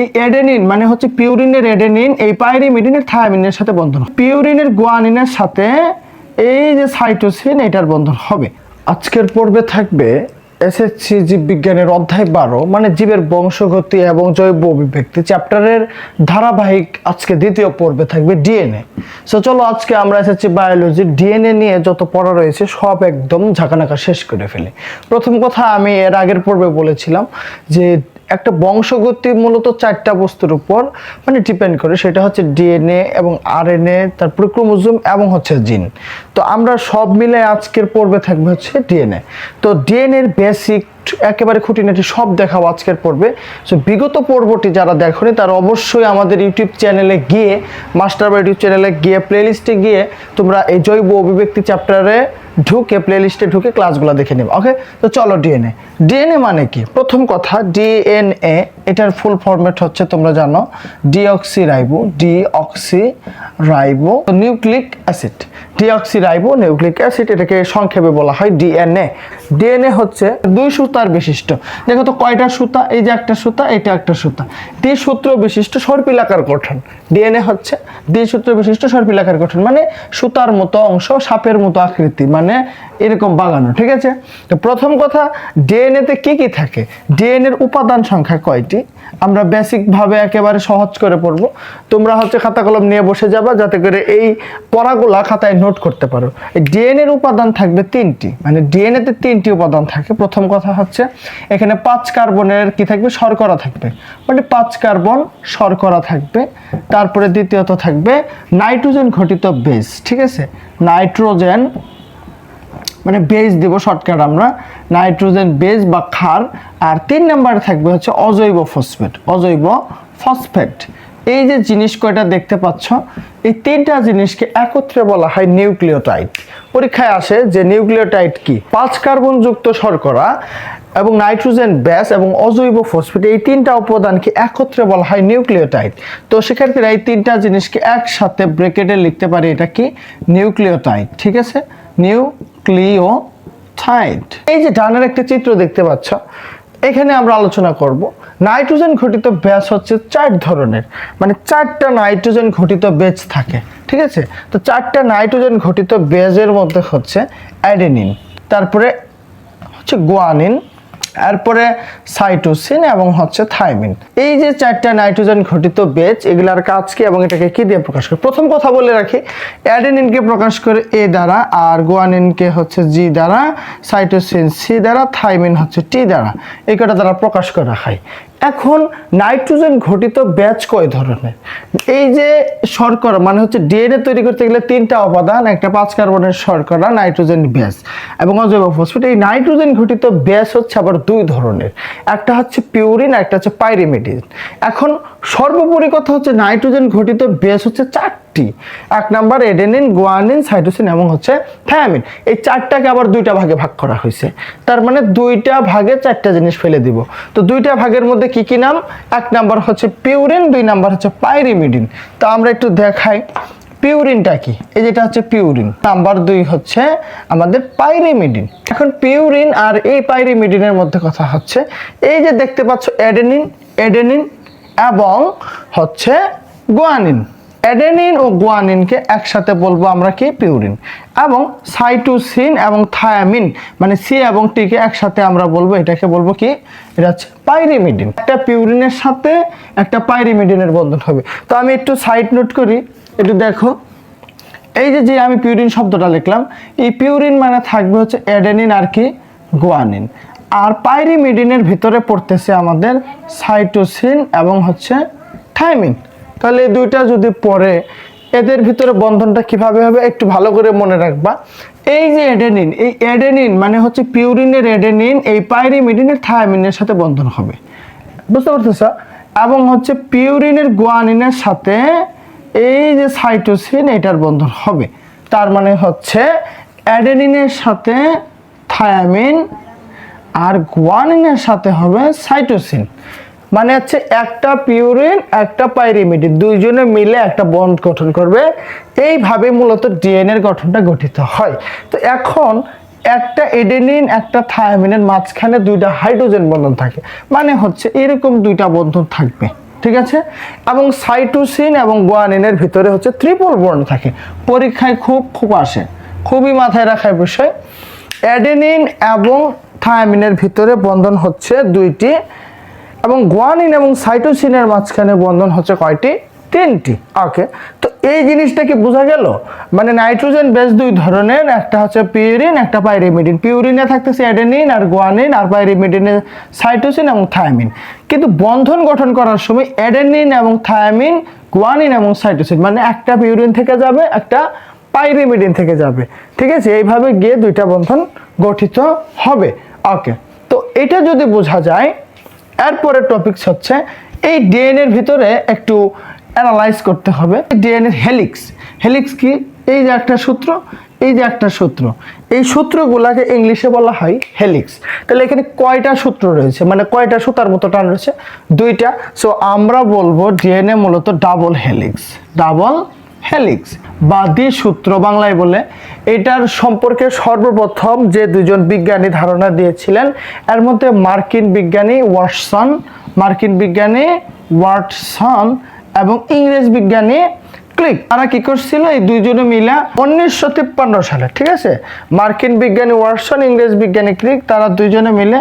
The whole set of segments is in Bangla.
এই অ্যাডেনিন মানে হচ্ছে পিউরিনের অ্যাডেনিন এই পাইরিমিডিনের থায়ামিনের সাথে বন্ধন, পিউরিনের গুয়ানিনের সাথে এই যে সাইটোসিন এটার বন্ধন হবে। আজকের পর্বে থাকবে এসএসসি জীববিজ্ঞানের অধ্যায় 12 মানে জীবের বংশগতি এবং জৈব অভিব্যক্তি চ্যাপ্টারের ধারাবাহিক আজকে দ্বিতীয় পর্বে থাকবে ডিএনএ। সো চলো আজকে আমরা এসএসসি বায়োলজি ডিএনএ নিয়ে যত পড়া রয়েছে সব একদম ঝাঁকানাকা শেষ করে ফেলি। প্রথম কথা, আমি এর আগের পর্বে বলেছিলাম যে একটা বংশগতি মূলত 4টা বস্তুর উপর মানে ডিপেন্ড করে, সেটা হচ্ছে ডিএনএ এবং আরএনএ, তারপরে ক্রোমোজোম এবং হচ্ছে জিন। তো আমরা সব মিলে আজকের পর্বে থাকবে হচ্ছে ডিএনএ। তো ডিএনএ এর বেসিক একেবারে খুঁটিনাটি সব দেখাবো আজকের পর্বে। সো বিগত পর্বটি যারা দেখোনি তারা অবশ্যই আমাদের ইউটিউব চ্যানেলে গিয়ে, মাস্টার বা ইউটিউব চ্যানেলে গিয়ে প্লেলিস্টে গিয়ে তোমরা এই জৈব অভিব্যক্তি চ্যাপ্টারে ঢুকে প্লেলিস্টে ঢুকে ক্লাসগুলো দেখে নেবে। ওকে, তো চলো ডিএনএ। ডিএনএ মানে কি? প্রথম কথা, ডিএনএ এটার ফুল ফরম্যাট হচ্ছে তোমরা জানো deoxyribo nucleic acid. Deoxyribo nucleic acid এটাকে সংক্ষেপে বলা হয় ডিএনএ। ডিএনএ হচ্ছে 2 সুতার বিশিষ্ট। দেখো তো কয়টা সুতা? এই যে একটা সুতা, এটা একটা সুতা। দ্বিসূত্র বিশিষ্ট সর্পিলাকার গঠন। ডিএনএ হচ্ছে দ্বিসূত্র বিশিষ্ট সর্পিলাকার গঠন, মানে সুতার মতো অংশ, সাপের মতো আকৃতি, মানে এরকম বাগানো। ঠিক আছে, তো প্রথম কথা, ডিএনএতে কি কি থাকে? ডিএনএ এর উপাদান সংখ্যা কয়টি আমরা বেসিক ভাবে একেবারে সহজ করে পড়বো। তোমরা হচ্ছে খাতা কলম নিয়ে বসে যাবা যাতে করে এই পড়াগুলা খাতায় নোট করতে পারো। এই ডিএনএ এর উপাদান থাকবে 3টি, মানে ডিএনএ তে 3টি উপাদান থাকে। প্রথম কথা হচ্ছে এখানে 5 কার্বনের কি থাকবে? শর্করা থাকবে, মানে 5 কার্বন শর্করা থাকবে। তারপরে দ্বিতীয়ত থাকবে নাইট্রোজেন ঘটিত বেস। ঠিক আছে, নাইট্রোজেন মানে বেস দিব শর্টকাট আমরা, নাইট্রোজেন বেস বা ক্ষার। আর 3 নম্বরে থাকবে হচ্ছে অজৈব ফসফেট। অজৈব ফসফেট এই যে জিনিস কয়টা দেখতে পাচ্ছ, এই 3টা জিনিসকে একত্রে বলা হয় নিউক্লিওটাইড। পরীক্ষায় আসে যে নিউক্লিওটাইড কি? 5 কার্বন যুক্ত শর্করা এবং নাইট্রোজেন বেস এবং অজৈব ফসফেট এই 3টা উপাদানকে একত্রে বলা হয় নিউক্লিওটাইড। তো শিক্ষার্থীরা এই 3টা জিনিসকে একসাথে ব্র্যাকেটে লিখতে পারি, এটা কি? নিউক্লিওটাইড। ঠিক আছে, নিউক্লিওটাইড। এই যে ডানের একটা চিত্র দেখতে পাচ্ছ, এখানে আমরা আলোচনা করব নাইট্রোজেন ঘটিত বেস হচ্ছে 4 ধরনের, মানে 4টা নাইট্রোজেন ঘটিত বেস থাকে। ঠিক আছে, তো 4টা নাইট্রোজেন ঘটিত বেজের মধ্যে হচ্ছে অ্যাডেনিন, তারপরে হচ্ছে গুয়ানিন, এরপরে সাইটোসিন এবং হচ্ছে থাইমিন। এই যে 4টা নাইট্রোজেন ঘটিত বেজ, এগুলার কাজ কি এবং এটাকে কি দিয়ে প্রকাশ করে? প্রথম কথা বলে রাখি, অ্যাডেনিনকে প্রকাশ করে এ দ্বারা, আর গুয়ানিনকে হচ্ছে জি দ্বারা, সাইটোসিন সি দ্বারা, থাইমিন হচ্ছে টি দ্বারা। এই কটা দ্বারা প্রকাশ করা হয়। এখন নাইট্রোজেন ঘটিত ব্যাচ কয় ধরনের? এই যে শর্করা মানে হচ্ছে ডিএনএ তৈরি করতে গেলে 3টা উপাদান, একটা 5 কার্বনের শর্করা, নাইট্রোজেন ব্যাস এবং অজৈব ফসফেট। এই নাইট্রোজেন ঘটিত ব্যাস হচ্ছে আবার 2 ধরনের, একটা হচ্ছে পিউরিন আর একটা হচ্ছে পাইরিমিডিন। এখন সর্বোপরি কথা হচ্ছে নাইট্রোজেন ঘটিত ব্যাস হচ্ছে 4টি। 1 নাম্বার অ্যাডেনিন, গুয়ানিন, সাইটোসিন এবং হচ্ছে থায়ামিন। এই 4টাকে আবার 2টা ভাগে ভাগ করা হয়েছে, তার মানে 2টা ভাগে 4টা জিনিস ফেলে দিব। তো 2টা ভাগের মধ্যে কি কি নাম? 1 নাম্বার হচ্ছে পিউরিন, 2 নাম্বার হচ্ছে পাইরিমিডিন। তো আমরা একটু দেখাই পিউরিনটা কি। এই যেটা হচ্ছে পিউরিন, নাম্বার 2 হচ্ছে আমাদের পাইরিমিডিন। এখন পিউরিন আর এই পাইরিমিডিনের মধ্যে কথা হচ্ছে এই যে দেখতে পাচ্ছ অ্যাডেনিন, অ্যাডেনিন এবং হচ্ছে গুয়ানিন। অ্যাডেনিন ও গুয়ানিনকে একসাথে বলবো আমরা কি? পিউরিন। এবং সাইটোসিন এবং থায়ামিন মানে সি এবং টি কে একসাথে আমরা বলবো, এটাকে বলবো কি? এটা হচ্ছে পাইরিমিডিন। একটা পিউরিনের সাথে একটা পাইরিমিডিনের বন্ধন হবে। তো আমি একটু সাইড নোট করি, একটু দেখো। এই যে আমি পিউরিন শব্দটা লিখলাম, এই পিউরিন মানে থাকবে হচ্ছে অ্যাডেনিন আর কি? গুয়ানিন। আর পাইরিমিডিনের ভিতরে পড়তেছে আমাদের সাইটোসিন এবং হচ্ছে থাইমিন। তাহলে এই 2টা যদি পড়ে, এদের ভিতরে বন্ধনটা কিভাবে হবে একটু ভালো করে মনে রাখবা। এই যে অ্যাডেনিন, এই অ্যাডেনিন মানে হচ্ছে পিউরিনের অ্যাডেনিন এই পাইরিমিডিনের থায়ামিনের সাথে বন্ধন হবে, বুঝতে পারতেছ? এবং হচ্ছে পিউরিনের গুয়ানিনের সাথে এই যে সাইটোসিন এটার বন্ধন হবে। তার মানে হচ্ছে অ্যাডেনিনের সাথে থায়ামিন আর গুয়ানিনের সাথে হবে সাইটোসিন। মানে হচ্ছে একটা পিউরিন একটা পাইরিমিডিন, 2জনে মিলে একটা বন্ড গঠন করবে। এইভাবে মূলত ডিএনএ এর গঠনটা গঠিত হয়। তো এখন একটা এডেনিন একটা থায়ামিনের মাঝখানে 2টা হাইড্রোজেন বন্ধন থাকে, মানে হচ্ছে এরকম 2টা বন্ধন থাকবে। ঠিক আছে। এবং সাইটোসিন এবং গুয়ানিনের ভিতরে হচ্ছে ট্রিপল বন্ড থাকে। পরীক্ষায় খুব আসে, খুবই মাথায় রাখার বিষয়। অ্যাডেনিন এবং থায়ামিনের ভিতরে বন্ধন হচ্ছে 2টি, এবং গুয়ানিন এবং সাইটোসিনের মাঝখানে বন্ধন হচ্ছে কয়টি? 3টি। ওকে, তো এই জিনিসটা কি বোঝা গেল? মানে নাইট্রোজেন বেস 2 ধরনের, একটা হচ্ছে পিউরিন, একটা পাইরিমিডিন। পিউরিনে থাকতেছে অ্যাডেনিন আর গুয়ানিন, আর পাইরিমিডিনে সাইটোসিন এবং থায়ামিন। কিন্তু বন্ধন গঠন করার সময় অ্যাডেনিন এবং থায়ামিন, গুয়ানিন এবং সাইটোসিন, মানে একটা পিউরিন থেকে যাবে, একটা পাইরিমিডিন থেকে যাবে, ঠিক আছে। এইভাবে গিয়ে 2টা বন্ধন গঠিত হবে। ওকে, তো এটা যদি বোঝা যায়, এরপরে টপিকস হচ্ছে এই ডিএনএর ভিতরে একটু অ্যানালাইজ করতে হবে। ডিএনএর হেলিক্স কি? এই যে একটা সূত্র, এই যে একটা সূত্র, এই সূত্রগুলোকে ইংলিশে বলা হয় হেলিক্স। তাহলে এখানে কয়টা সূত্র রয়েছে, মানে কয়টা সুতার মতো টান রয়েছে? 2টা। সো আমরা বলবো ডিএনএ মূলত ডাবল হেলিক্স বা দ্বিসূত্র বাংলায় বলে। এটার সম্পর্কে সর্বপ্রথম যে 2জন বিজ্ঞানী ধারণা দিয়েছিলেন, এর মধ্যে মার্কিন বিজ্ঞানী ওয়াটসন এবং ইংরেজ বিজ্ঞানী ক্লিক। তারা কি করছিল? এই 2জনে মিলা 1953 সালে, ঠিক আছে, মার্কিন বিজ্ঞানী ওয়াটসন, ইংরেজ বিজ্ঞানী ক্লিক, তারা 2জনে মিলে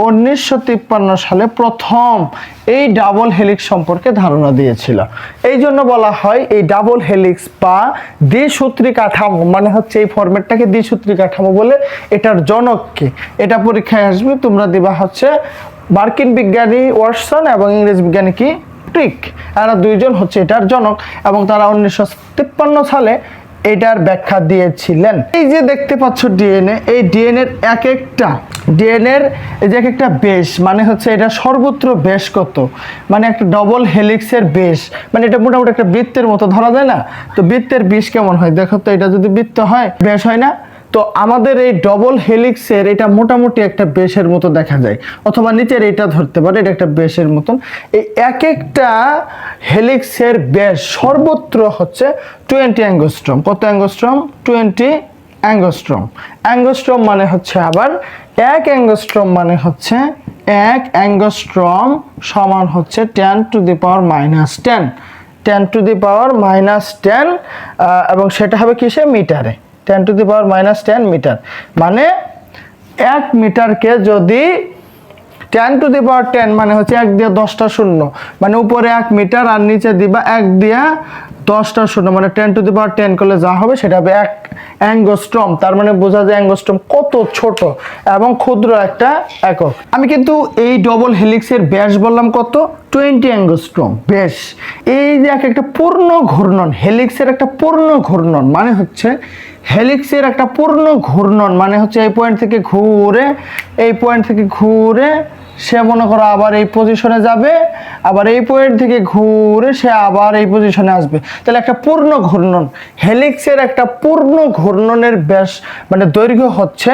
1953 সালে প্রথম এই ডাবল হেলিক্স সম্পর্কে ধারণা দিয়েছিল। এই জন্য বলা হয় এই ডাবল হেলিক্স বা দ্বিসূত্রী কাঠামো, মানে হচ্ছে এই ফরম্যাটটাকে দ্বিসূত্রী কাঠামো বলে। এটার জনক কে? এটা পরীক্ষায় আসবে, তোমরা দিবা হচ্ছে মার্কিন বিজ্ঞানী ওয়াটসন এবং ইংরেজ বিজ্ঞানী কি ক্লিক। এরা 2জন হচ্ছে এটার জনক, এবং তারা 1953 সালে এটার ব্যাখ্যা দিয়েছিলেন। এই যে দেখতে পাচ্ছ ডিএনএ, এই ডিএনএর এক একটা বেস, মানে হচ্ছে এটা সর্বত্র বেস কত, মানে একটা ডবল হেলিক্সের বেস, মানে এটা মোটামুটি একটা বৃত্তের মতো ধরা যায় না? তো বৃত্তের বেস কেমন হয় দেখো তো, এটা যদি বৃত্ত হয় বেস হয় না? তো আমাদের এই ডবল হেলিক্সের এটা মোটামুটি একটা বেসের মতো দেখা যায়, অথবা নিচের এটা ধরতে পারে, এটা একটা বেসের মতন। এই এক একটা হেলিক্সের বেস সর্বত্র হচ্ছে 20 অ্যাঙ্গস্ট্রম। কত অ্যাঙ্গস্ট্রম? 20 অ্যাঙ্গস্ট্রম। অ্যাঙ্গস্ট্রম মানে হচ্ছে আবার 1 অ্যাঙ্গস্ট্রম মানে হচ্ছে 1 অ্যাঙ্গস্ট্রম সমান হচ্ছে 10 টু দি পাওয়ার মাইনাস 10, এবং সেটা হবে কিসে? মিটারে। 10 to the power minus 10 metre. মানে 1 মিটারকে যদি 10 টু দি পাওয়ার 10 মানে হচ্ছে 1 দিয়ে 10টা শূন্য, মানে উপরে 1 মিটার আর নিচে দিবা 1 দিয়ে 10টা শূন্য, মানে 10 টু দি পাওয়ার 10 করলে যা হবে সেটা হবে 1 অ্যাঙ্গস্ট্রম। তার মানে বোঝা যায় অ্যাঙ্গস্ট্রম কত ছোট এবং ক্ষুদ্র একটা একক। আমি কিন্তু এই ডবল হেলিক্সের ব্যাস বললাম কত? 20 অ্যাঙ্গস্ট্রম ব্যাস। এই যে একটা পূর্ণ ঘূর্ণন, হেলিক্সের একটা পূর্ণ ঘূর্ণন মানে হচ্ছে এই পয়েন্ট থেকে ঘুরে সে মনে করো আবার এই পজিশনে যাবে, আবার এই পয়েন্ট থেকে ঘুরে সে আবার এই পজিশনে আসবে। তাহলে একটা পূর্ণ ঘূর্ণন, হেলিক্সের একটা পূর্ণ ঘূর্ণনের ব্যাস মানে দৈর্ঘ্য হচ্ছে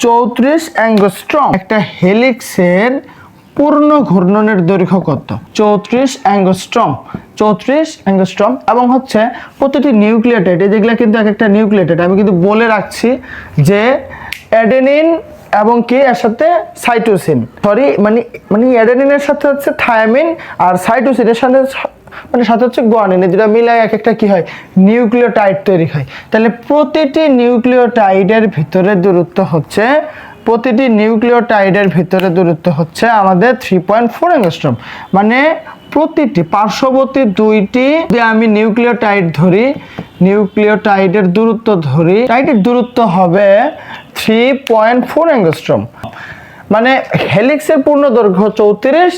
34 অ্যাঙ্গস্ট্রম। একটা হেলিক্সের পূর্ণ ঘূর্ণনের দৈর্ঘ্য কত? 34 অ্যাঙ্গস্ট্রম। এবং হচ্ছে প্রতিটি নিউক্লিওটাইড, যেগুলো কিন্তু এক একটা নিউক্লিওটাইড, আমি কিন্তু বলে রাখছি যে অ্যাডেনিন এবং কি এর সাথে সাইটোসিন, মানে অ্যাডেনিনের সাথে হচ্ছে থায়ামিন, আর সাইটোসিনের সাথে হচ্ছে গুয়ানিন, যেটা মিলায় এক একটা কি হয়? নিউক্লিওটাইড তৈরি হয়। তাহলে প্রতিটি নিউক্লিওটাইডের ভিতরে দূরত্ব হচ্ছে আমাদের 3.4 অ্যাঙ্গস্ট্রম। মানে প্রতিটি পার্শ্ববর্তী 2টি যদি আমি নিউক্লিওটাইডের দূরত্ব হবে 3.4 অ্যাঙ্গস্ট্রম। মানে হেলিক্সের পূর্ণ দৈর্ঘ্য 34,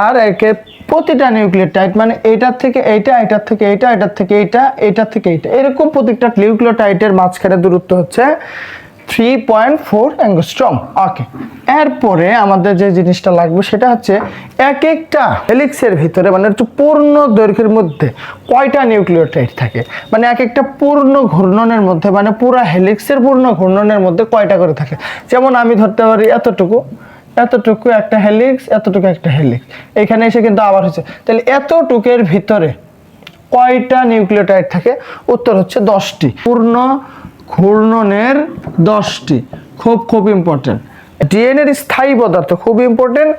আর একে প্রতিটা নিউক্লিওটাইড মানে এইটার থেকে এইটা, এটার থেকে এইটা, এটার থেকে এইটা, এটার থেকে এইটা, এরকম প্রত্যেকটা নিউক্লিওটাইডের মাঝখানে দূরত্ব হচ্ছে 3.4 অ্যাঙ্গস্ট্রম। ওকে, এরপরে আমাদের যে জিনিসটা লাগবে সেটা হচ্ছে এক একটা হেলিক্সের ভিতরে মানে হচ্ছে পূর্ণ দৈর্ঘ্যের মধ্যে কয়টা নিউক্লিওটাইড থাকে, মানে এক একটা পূর্ণ ঘূর্ণনের মধ্যে, মানে পুরো হেলিক্সের পূর্ণ ঘূর্ণনের মধ্যে কয়টা করে থাকে। যেমন আমি ধরতে পারি এতটুকু একটা হেলিক্স, এতটুকু একটা হেলিক্স, এখানে এসে কিন্তু আবার হচ্ছে। তাহলে এতটুকের ভিতরে কয়টা নিউক্লিওটাইড থাকে? উত্তর হচ্ছে 10টি। পূর্ণ ঘূর্ণনের 10টি, খুব ইম্পর্টেন্ট। ডিএনএ এর স্থায়ী পদার্থ, খুব ইম্পর্টেন্ট,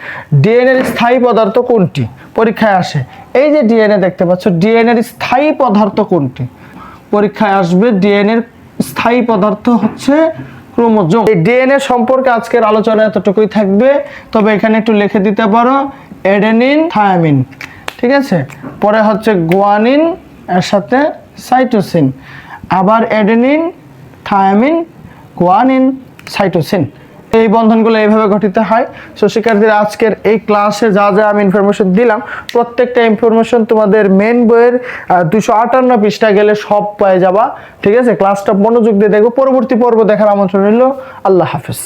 ডিএনএ এর স্থায়ী পদার্থ কোনটি পরীক্ষায় আসে? এই যে ডিএনএ দেখতে পাচ্ছ, ডিএনএ এর স্থায়ী পদার্থ কোনটি পরীক্ষায় আসবে? ডিএনএ এর স্থায়ী পদার্থ হচ্ছে ক্রোমোজোম। এই ডিএনএ সম্পর্কে আজকের আলোচনা এতটুকুই থাকবে, তবে এখানে একটু লিখে দিতে পারো অ্যাডেনিন থায়ামিন, ঠিক আছে? পরে হচ্ছে গুয়ানিন, এর সাথে সাইটোসিন, আবার অ্যাডেনিন থায়ামিন গুয়ানিন সাইটোসিন, এই বন্ধনগুলো এইভাবে গঠিত হয়। সো শিক্ষার্থীরা, আজকের এই ক্লাসে যা যা আমি ইনফরমেশন দিলাম, প্রত্যেকটা ইনফরমেশন তোমাদের মেন বইয়ের 258 পৃষ্ঠা গেলে সব পেয়ে যাবা, ঠিক আছে? ক্লাসটা মনোযোগ দিয়ে দেখো। পরবর্তী পর্ব দেখার আমন্ত্রণ রইল। আল্লাহ হাফেজ।